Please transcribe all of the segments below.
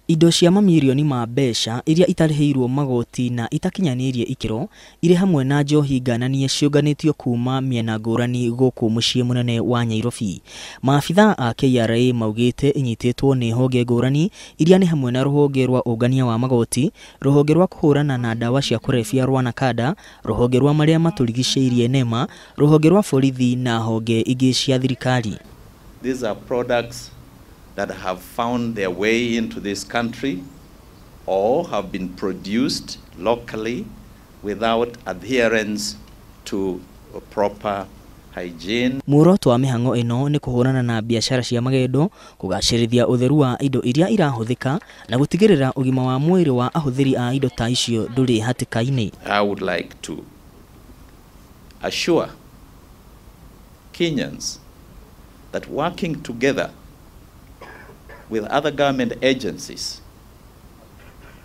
Indo cia mamirioni ma mbeca iria itarĩhĩirwo magoti na itakinyanirie ikiro ire hamwe na njohi ngananie ciũnganĩtio kuma mĩena ngũrani gũkũ mũciĩ mũnene wa Nairobi. Maabitha a KRA maugĩte inyitĩtwo nĩ honge ngũrani iria nĩ hamwe na rũhonge rwa ũngania wa magoti, rũhonge rwa kũhũrana na ndawa cia kũrebia rwa NACADA, rũhonge rwa marĩa matũrigicĩirie NEMA, rũhonge rwa borithi na honge ingĩ cia thirikari. These are products that have found their way into this country or have been produced locally without adherence to a proper hygiene. Muoroto wa mĩhang'o ĩno nĩ kũhũrana na biacara cia magendo, kũgacĩrithia ũtheru wa indo iria irahũthĩka na gũtigĩrĩra ũgima wa mwĩrĩ wa ahũthĩri a indo ta icio ndũrĩ hatĩka-inĩ. I would like to assure Kenyans that working together with other government agencies,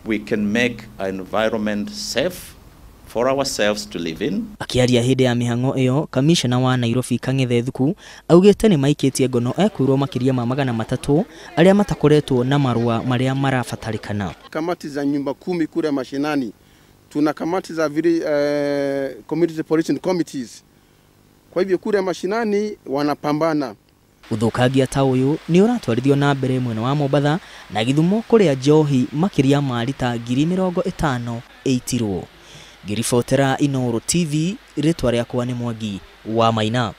we can make our environment safe for ourselves to live in. Akiaria hĩndĩ ya mĩhang'o ĩyo, kamishna wa Nairobi Kang'ethe Thuku augĩte nĩ maikĩtie ngono ekwirwo makĩria ma 300 arĩa matakoretwo na marũa marĩa marabatarĩkana. Kamati za nyumba 10 kule mashinani, tuna kamati za community policing committees. Kwa hivyo kule mashinani wanapambana. Uthukangia ta ũyũ nĩ ũratwarithio na mbere mwena wa Mombatha na Githumo kũrĩa njohi makĩria ma lita 50,000 ĩitirwo. Ngĩribotera Inooro TV, rĩtwa rĩakwa nĩ Mwangi wa Maina.